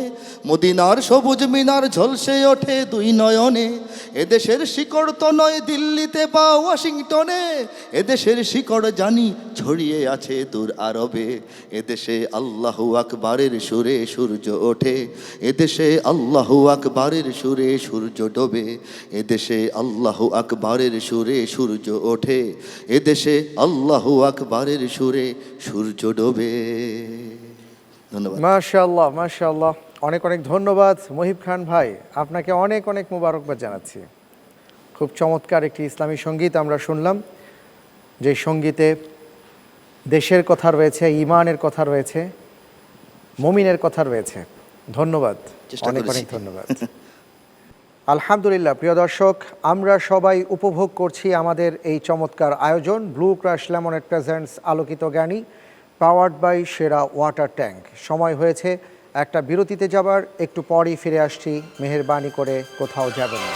Speaker 8: মদিনার সবুজ মিনার ঝলসে ওঠে দুই নয়নে। এদেশের শিকড় তো নয় দিল্লিতে বা ওয়াশিংটনে, এদেশের শিকড় জানি ছড়িয়ে আছে দূর আরবে। এদেশে আল্লাহু আকবারের সুরে সূর্য ওঠে, এদেশে আল্লাহু আকবারের সুরে সূর্য ডোবে। এদেশে আল্লাহু আকবারের সুরে সূর্য ওঠে, এদেশে আল্লাহু আকবারের সুরে সূর্য ডোবে। ধন্যবাদ।
Speaker 2: মাশাআল্লাহ মাশাআল্লাহ, অনেক অনেক ধন্যবাদ মহিব খান ভাই, আপনাকে অনেক অনেক মোবারকবাদ জানাচ্ছি। খুব চমৎকার একটি ইসলামী সঙ্গীত আমরা শুনলাম, যে সঙ্গীতে দেশের কথা রয়েছে, ইমানের কথা রয়েছে, মুমিনের কথা রয়েছে। ধন্যবাদ, অনেক অনেক ধন্যবাদ। আলহামদুলিল্লাহ, প্রিয় দর্শক, আমরা সবাই উপভোগ করছি আমাদের এই চমৎকার আয়োজন ব্লু ক্রাশ লেমনেড প্রেজেন্টস আলোকিত জ্ঞানী, পাওয়ার্ড বাই সেরা ওয়াটার ট্যাঙ্ক। সময় হয়েছে একটা বিরতিতে যাবার, একটু পরই ফিরে আসছি, মেহেরবানি করে কোথাও যাবেন না।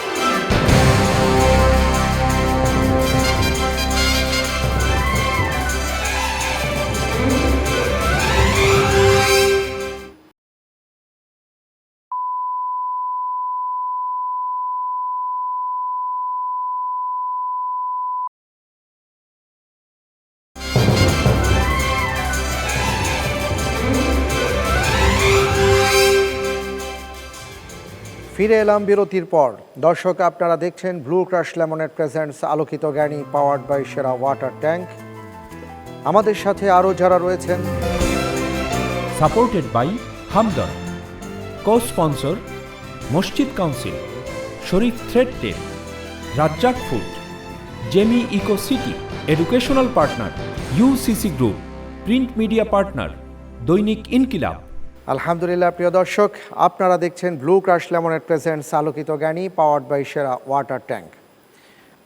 Speaker 2: ফিরে এলাম বিরতির পর। দর্শক, আপনারা দেখছেন ব্লু ক্রাশ লেমনেড প্রেজেন্টস আলোকিত জ্ঞানী, পাওয়ার্ড বাই সেরা ওয়াটার ট্যাঙ্ক। আমাদের সাথে আরও যারা রয়েছেন,
Speaker 3: supported by Hamdard, co-sponsor Masjid council, Sharif thread tape, Razzak food, জেমি eco city, educational partner UCC group, print media partner Dainik Inqilab.
Speaker 2: আলহামদুলিল্লাহ, প্রিয় দর্শক, আপনারা দেখছেন ব্লু ক্রাশ লেমনেড প্রেজেন্টস আলোকিত জ্ঞানী, পাওয়ার্ড বাই সেরা ওয়াটার ট্যাঙ্ক।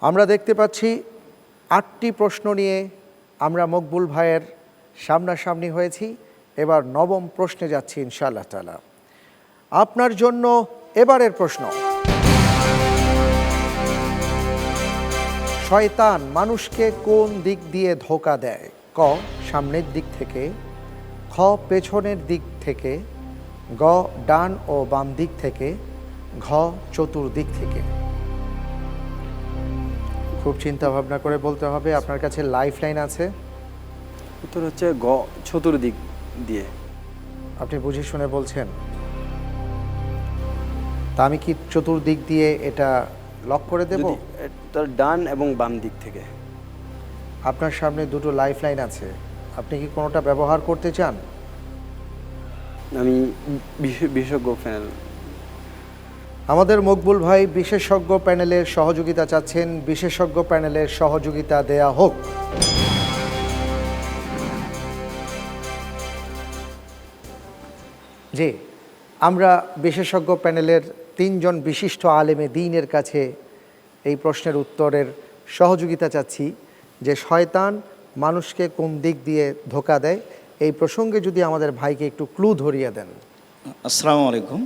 Speaker 2: আমরা দেখতে পাচ্ছি 8টি প্রশ্ন নিয়ে আমরা মকবুল ভাইয়ের সামনাসামনি হয়েছি। এবার 9ম প্রশ্নে যাচ্ছি ইনশাআল্লাহ তাআলা। আপনার জন্য এবারের প্রশ্ন: শয়তান মানুষকে কোন দিক দিয়ে ধোঁকা দেয়? ক, সামনের দিক থেকে, খ, পেছনের দিক থেকে, গ, ডান ও বাম দিক থেকে, ঘ, চতুর্দিক থেকে। খুব চিন্তা ভাবনা করে বলতে হবে। আপনার কাছে লাইফ লাইন আছে।
Speaker 9: উত্তর হচ্ছে গ, চতুর্দিক দিয়ে।
Speaker 2: আপনি বুঝে শুনে বলছেন? তা আমি কি চতুর্দিক দিয়ে এটা লক করে দেব?
Speaker 9: তার ডান এবং বাম দিক থেকে।
Speaker 2: আপনার সামনে দুটো লাইফ লাইন আছে, আপনি কি কোনোটা ব্যবহার করতে চান?
Speaker 9: আমি বিশেষজ্ঞ প্যানেল।
Speaker 2: আমাদের মকবুল ভাই বিশেষজ্ঞ প্যানেলের সহযোগিতা চাচ্ছেন, বিশেষজ্ঞ প্যানেলের সহযোগিতা দেয়া হোক। জি, আমরা বিশেষজ্ঞ প্যানেলের 3 জন বিশিষ্ট আলেমে দ্বীনের কাছে এই প্রশ্নের উত্তরের সহযোগিতা চাচ্ছি যে শয়তান মানুষকে কোন দিক দিয়ে ধোঁকা দেয়, এই প্রসঙ্গে যদি আমাদের ভাইকে একটু ক্লু ধরিয়ে দেন।
Speaker 5: আসসালামু আলাইকুম।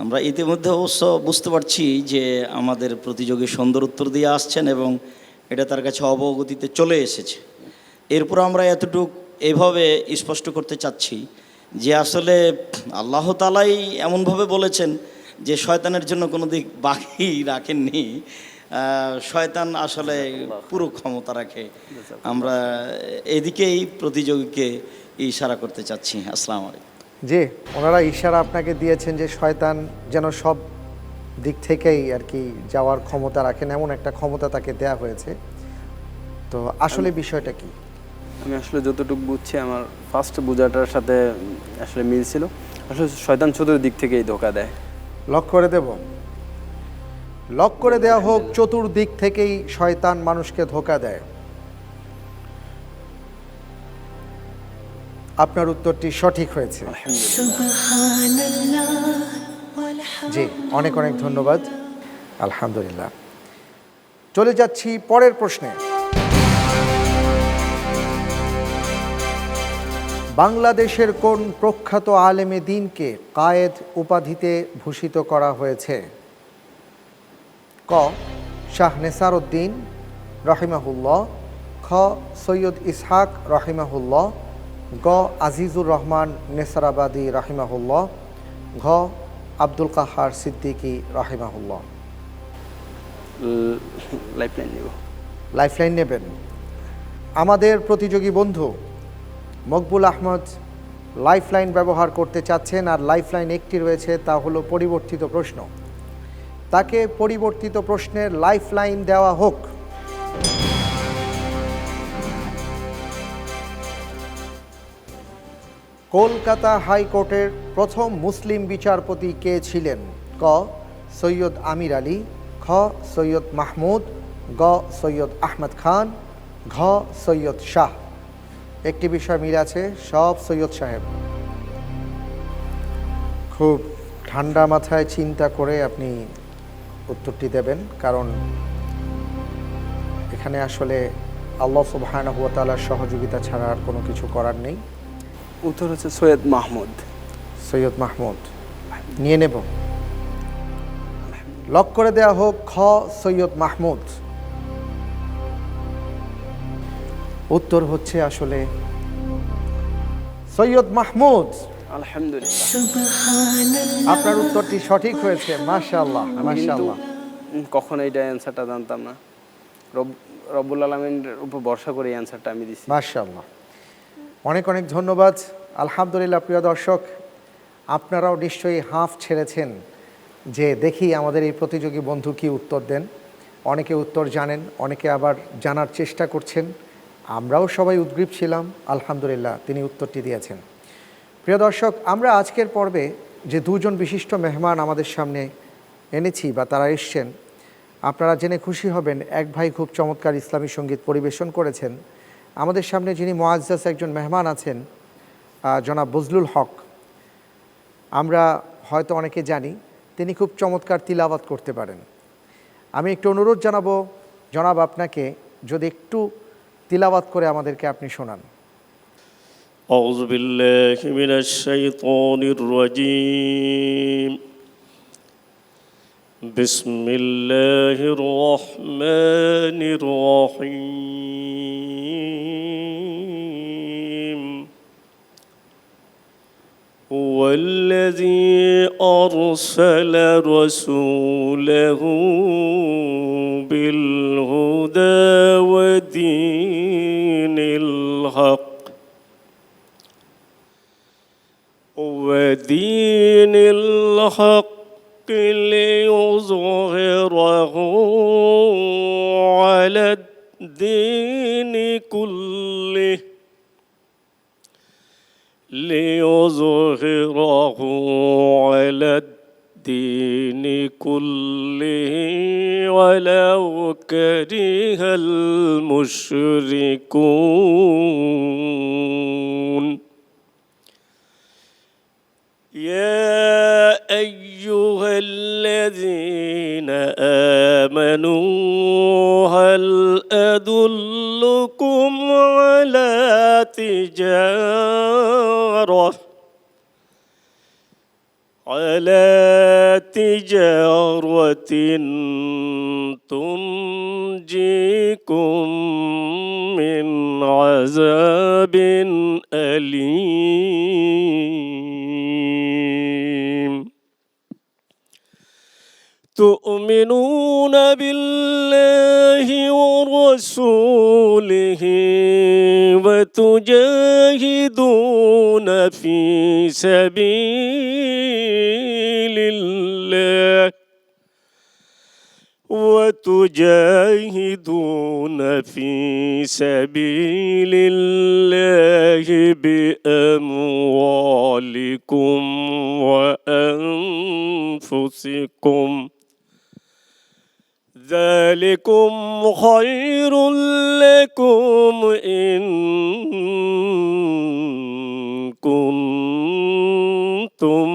Speaker 5: আমরা ইতিমধ্যে অবশ্য বুঝতে পারছি যে আমাদের প্রতিযোগী সুন্দর উত্তর দিয়ে আসছেন এবং এটা তার কাছে অবগতিতে চলে এসেছে। এরপর আমরা এতটুকু এভাবে স্পষ্ট করতে চাচ্ছি যে আসলে আল্লাহ তাআলাই এমনভাবে বলেছেন যে শয়তানের জন্য কোনো দিক বাকি রাখেননি। শয়তান আসলে পুরো ক্ষমতা রাখে। আমরা এদিকেই প্রতিযোগীকে ইশারা করতে চাচ্ছি। আসসালামু আলাইকুম।
Speaker 2: জি, ওনারা ইশারা আপনাকে দিয়েছেন যে শয়তান যেন সব দিক থেকেই আর কি যাওয়ার ক্ষমতা রাখেন, এমন একটা ক্ষমতা তাকে দেয়া হয়েছে। তো আসলে বিষয়টা কি?
Speaker 9: আমি আসলে যতটুকু বুঝছি আমার ফার্স্ট বোঝাটার সাথে আসলে মিল ছিল। আসলে শয়তান চতুর্দিক থেকেই ধোঁকা দেয়।
Speaker 2: লক করে দেব, লক করে দেয়া হোক, চতুর্দিক থেকেই শয়তান মানুষকে ধোঁকা দেয়। আপনার উত্তরটি সঠিক হয়েছে। জি, অনেক অনেক ধন্যবাদ। আলহামদুলিল্লাহ। চলে যাচ্ছি পরের প্রশ্নে। বাংলাদেশের কোন প্রখ্যাত আলেমে দ্বীনকে কায়েদ উপাধিতে ভূষিত করা হয়েছে? ক শাহ নেসারউদ্দিন রহিমাহুল্লাহ, খ সৈয়দ ইসহাক রহিমাহুল্লাহ, গ আজিজুর রহমান নেসারাবাদী রহিমাহুল্লাহ, ঘ আব্দুল কাহার সিদ্দিকী রহিমাহুল্লাহ।
Speaker 9: লাইফলাইন নিব।
Speaker 2: লাইফলাইন নেবেন। আমাদের প্রতিযোগী বন্ধু মকবুল আহমদ লাইফলাইন ব্যবহার করতে চাচ্ছেন, আর লাইফলাইন একটি রয়েছে, তা হলো পরিবর্তিত প্রশ্ন। তাকে পরিবর্তিত প্রশ্নের লাইফলাইন দেওয়া হোক। কলকাতা হাইকোর্টের প্রথম মুসলিম বিচারপতি কে ছিলেন? ক সৈয়দ আমির আলী, খ সৈয়দ মাহমুদ, গ সৈয়দ আহমদ খান, ঘ সৈয়দ শাহ। একটি বিষয় মিল আছে, সব সৈয়দ সাহেব। খুব ঠান্ডা মাথায় চিন্তা করে আপনি উত্তরটি দেবেন, কারণ এখানে আসলে আল্লাহ সুবহানাহু ওয়া তাআলার সহযোগিতা ছাড়া আর কোনো কিছু করার নেই।
Speaker 9: উত্তর হচ্ছে সৈয়দ মাহমুদ।
Speaker 2: সৈয়দ মাহমুদ নিয়ে নেব। লক করে দেয়া হোক খ সৈয়দ মাহমুদ। উত্তর হচ্ছে আসলে সৈয়দ মাহমুদ।
Speaker 9: আলহামদুলিল্লাহ,
Speaker 2: আপনার উত্তরটি সঠিক হয়েছে। মাশাআল্লাহ, মাশাআল্লাহ।
Speaker 9: কখনো এইটা অ্যান্সারটা জানতাম না। রব্বুল আলামিনের উপর ভরসা করে এই অ্যান্সারটা আমি দিছি।
Speaker 2: মাশাআল্লাহ, অনেক অনেক ধন্যবাদ। আলহামদুলিল্লাহ। প্রিয় দর্শক, আপনারাও নিশ্চয়ই হাঁফ ছেড়েছেন যে দেখি আমাদের এই প্রতিযোগী বন্ধু কি উত্তর দেন। অনেকে উত্তর জানেন, অনেকে আবার জানার চেষ্টা করছেন। আমরাও সবাই উদ্গ্রীব ছিলাম। আলহামদুলিল্লাহ, তিনি উত্তরটি দিয়েছেন। প্রিয় দর্শক, আমরা আজকের পর্বে যে দুজন বিশিষ্ট মেহমান আমাদের সামনে এনেছি বা তারা এসছেন, আপনারা জেনে খুশি হবেন এক ভাই খুব চমৎকার ইসলামী সঙ্গীত পরিবেশন করেছেন। আমাদের সামনে যিনি মুআজ্জাজ একজন মেহমান আছেন, জনাব বজলুল হক। আমরা হয়তো অনেকে জানি তিনি খুব চমৎকার তিলাওয়াত করতে পারেন। আমি একটু অনুরোধ জানাবো জনাব আপনাকে, যদি একটু তিলাওয়াত করে আমাদেরকে আপনি শোনান।
Speaker 7: আউযু বিল্লাহি মিনাশ শাইতানির রাজীম। বিসমিল্লাহির রহমানির রহিম। والذي أرسل رسوله بالهدى ودين الحق ليظهره على الدين كله ليظهره على الدين كله ولو كره المشركون يا أيها الذين آمنوا هل أدلكم على تجارة تنجيكم من عذاب أليم تؤمنون بالله ورسوله وتجاهدون في سبيل الله بأموالكم وأنفسكم ذلكم خير لكم إن كنتم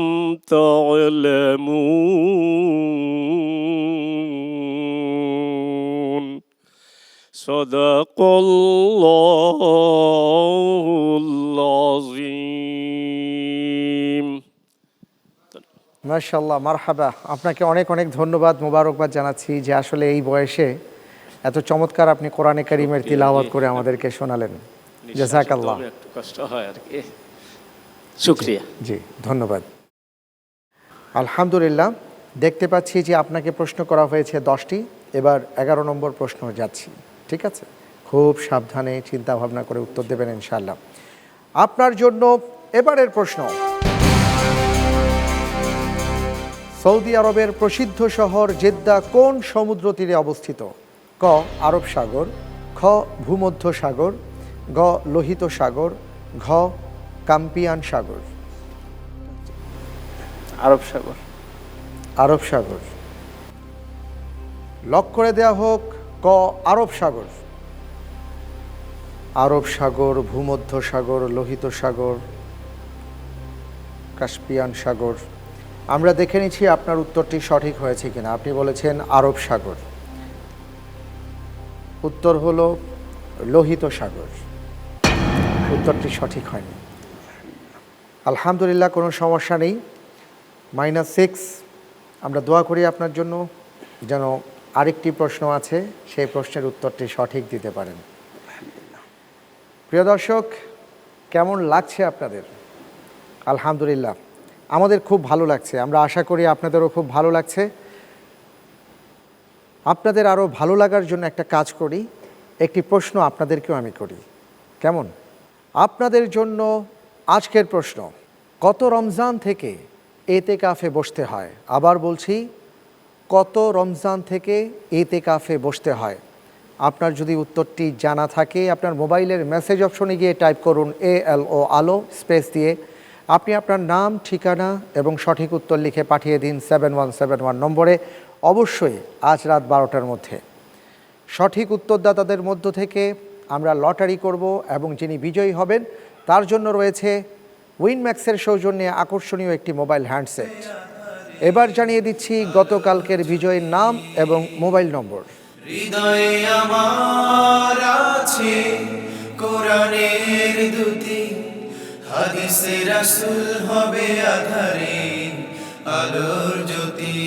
Speaker 7: تعلمون صدق الله العظيم
Speaker 2: মাশাআল্লাহ, মারহাবা। আপনাকে অনেক অনেক ধন্যবাদ, মোবারকবাদ জানাচ্ছি যে আসলে এই বয়সে এত চমৎকার আপনি কোরআনে কারীমের তিলাওয়াত করে আমাদেরকে শোনালেন। জাযাকাল্লাহ।
Speaker 7: একটু কষ্ট হয় আর কি। শুকরিয়া।
Speaker 2: জি, ধন্যবাদ। আলহামদুলিল্লাহ, দেখতে পাচ্ছি যে আপনাকে প্রশ্ন করা হয়েছে 10টি, এবার 11 নম্বর প্রশ্ন যাচ্ছি। ঠিক আছে, খুব সাবধানে চিন্তা ভাবনা করে উত্তর দেবেন ইনশাআল্লাহ। আপনার জন্য এবারের প্রশ্ন, সৌদি আরবের প্রসিদ্ধ শহর জেদ্দা কোন সমুদ্র তীরে অবস্থিত? ক আরব সাগর, খ ভূমধ্য সাগর, গ লোহিত সাগর, ঘ কাস্পিয়ান সাগর।
Speaker 9: আরব সাগর।
Speaker 2: আরব সাগর লক করে দেয়া হোক। ক আরব সাগর। আরব সাগর, ভূমধ্য সাগর, লোহিত সাগর, কাস্পিয়ান সাগর। আমরা দেখে নিচ্ছি আপনার উত্তরটি সঠিক হয়েছে কিনা। আপনি বলেছেন আরব সাগর, উত্তর হলো লোহিত সাগর। উত্তরটি সঠিক হয়নি। আলহামদুলিল্লাহ, কোনো সমস্যা নেই। -6। আমরা দোয়া করি আপনার জন্য যেন আরেকটি প্রশ্ন আছে, সেই প্রশ্নের উত্তরটি সঠিক দিতে পারেন। প্রিয় দর্শক, কেমন লাগছে আপনাদের? আলহামদুলিল্লাহ, আমাদের খুব ভালো লাগছে। আমরা আশা করি আপনাদেরও খুব ভালো লাগছে। আপনাদের আরও ভালো লাগার জন্য একটা কাজ করি, একটি প্রশ্ন আপনাদেরকেও আমি করি, কেমন? আপনাদের জন্য আজকের প্রশ্ন, কত রমজান থেকে এতেকাফে বসতে হয়? আবার বলছি, কত রমজান থেকে এতেকাফে বসতে হয়? আপনার যদি উত্তরটি জানা থাকে, আপনার মোবাইলের মেসেজ অপশনে গিয়ে টাইপ করুন ALO আলো স্পেস দিয়ে। আপনি আপনার নাম, ঠিকানা এবং সঠিক উত্তর লিখে পাঠিয়ে দিন 7171 নম্বরে, অবশ্যই আজ রাত 12টার মধ্যে। সঠিক উত্তরদাতাদের মধ্য থেকে আমরা লটারি করব এবং যিনি বিজয়ী হবেন তার জন্য রয়েছে উইনম্যাক্সের সৌজন্যে আকর্ষণীয় একটি মোবাইল হ্যান্ডসেট। এবার জানিয়ে দিচ্ছি গতকালকের বিজয়ীর নাম এবং মোবাইল নম্বর।
Speaker 1: হৃদয়ে আমার আছে কোরআনের দুটি, হাদিসে রাসূল হবে আধারে আলোর জ্যোতি।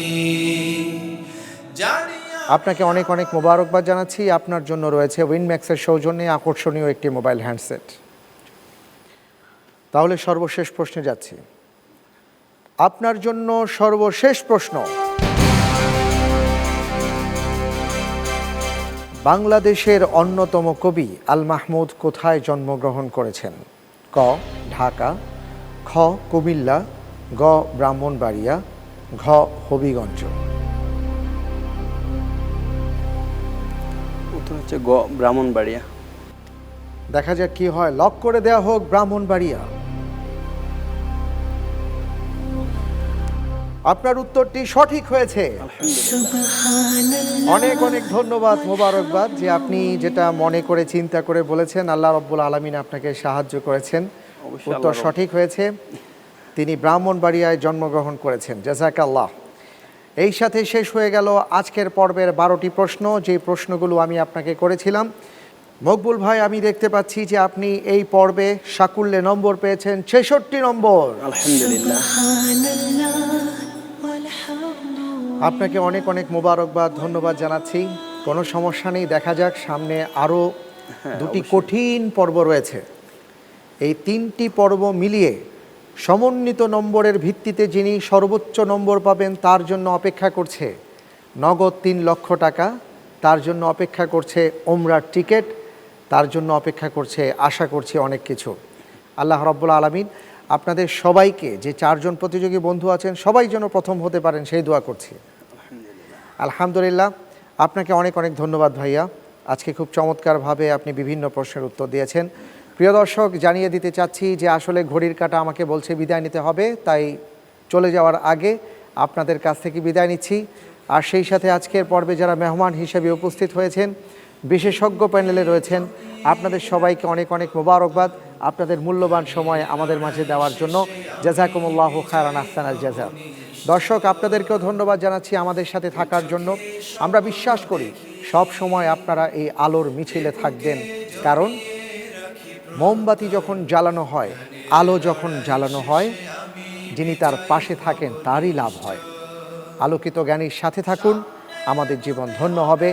Speaker 2: আপনাকে অনেক অনেক মোবারকবাদ জানাচ্ছি। আপনার জন্য রয়েছে উইনম্যাক্সের সৌজন্যে আকর্ষণীয় একটি মোবাইল হ্যান্ডসেট। তাহলে সর্বশেষ প্রশ্নে যাচ্ছি। আপনার জন্য সর্বশেষ প্রশ্ন, বাংলাদেশের অন্যতম কবি আল মাহমুদ কোথায় জন্মগ্রহণ করেছেন? ক ঢাকা, খ কুমিল্লা, গ ব্রাহ্মণবাড়িয়া, ঘ হবিগঞ্জ।
Speaker 9: উত্তর হচ্ছে গ ব্রাহ্মণবাড়িয়া।
Speaker 2: দেখা যাক কি হয়। লক করে দেয়া হোক ব্রাহ্মণবাড়িয়া। আপনার উত্তরটি সঠিক হয়েছে। অনেক অনেক ধন্যবাদ, মোবারকবাদ যে আপনি যেটা মনে করে চিন্তা করে বলেছেন, আল্লাহ রব্বুল আলামিন আপনাকে সাহায্য করেছেন। উত্তর সঠিক হয়েছে। তিনি ব্রাহ্মণবাড়িয়ায় জন্মগ্রহণ করেছেন। জাযাকাল্লাহ। এই সাথে শেষ হয়ে গেল আজকের পর্বের 12টি প্রশ্ন, যে প্রশ্নগুলো আমি আপনাকে করেছিলাম। মকবুল ভাই, আমি দেখতে পাচ্ছি যে আপনি এই পর্বে সাকুল্যে নম্বর পেয়েছেন 66 নম্বর।
Speaker 9: আলহামদুলিল্লাহ।
Speaker 2: আপনাকে অনেক অনেক মোবারকবাদ, ধন্যবাদ জানাচ্ছি। কোনো সমস্যা নেই, দেখা যাক সামনে আরও দুটি কঠিন পর্ব রয়েছে। এই 3টি পর্ব মিলিয়ে সমন্বিত নম্বরের ভিত্তিতে যিনি সর্বোচ্চ নম্বর পাবেন তার জন্য অপেক্ষা করছে নগদ 3 লক্ষ টাকা, তার জন্য অপেক্ষা করছে ওমরার টিকিট, তার জন্য অপেক্ষা করছে আশা করছি অনেক কিছু। আল্লাহ রাব্বুল আলামিন আপনাদের সবাইকে, যে 4 জন প্রতিযোগী বন্ধু আছেন, সবাই যেন প্রথম হতে পারেন সেই দোয়া করছি। আলহামদুলিল্লাহ। আপনাকে অনেক অনেক ধন্যবাদ ভাইয়া। আজকে খুব চমৎকারভাবে আপনি বিভিন্ন প্রশ্নের উত্তর দিয়েছেন। প্রিয় দর্শক, জানিয়ে দিতে চাচ্ছি যে আসলে ঘড়ির কাঁটা আমাকে বলছে বিদায় নিতে হবে, তাই চলে যাওয়ার আগে আপনাদের কাছ থেকে বিদায় নিচ্ছি। আর সেই সাথে আজকের পর্বে যারা মেহমান হিসেবে উপস্থিত হয়েছেন, বিশেষজ্ঞ প্যানেলে রয়েছেন, আপনাদের সবাইকে অনেক অনেক মোবারকবাদ আপনাদের মূল্যবান সময় আমাদের মাঝে দেওয়ার জন্য। জাযাকুমুল্লাহু খায়রান, আহসানাল জাযা। দর্শক, আপনাদেরকেও ধন্যবাদ জানাচ্ছি আমাদের সাথে থাকার জন্য। আমরা বিশ্বাস করি সব সময় আপনারা এই আলোর মিছিলে থাকবেন, কারণ মোমবাতি যখন জ্বালানো হয়, আলো যখন জ্বালানো হয়, যিনি তার পাশে থাকেন তারই লাভ হয়। আলোকিত জ্ঞানীর সাথে থাকুন, আমাদের জীবন ধন্য হবে।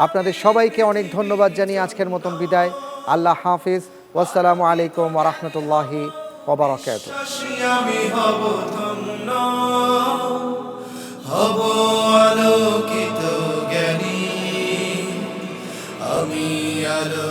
Speaker 2: আপনাদের সবাইকে অনেক ধন্যবাদ জানিয়ে আজকের মতন বিদায়। আল্লাহ হাফিজ। ওয়াসসালামু আলাইকুম ওয়া রাহমাতুল্লাহি ওয়া বারাকাতুহু।
Speaker 1: আমি হব ধন্য, হব আলোকিত জ্ঞানী, আমি আলো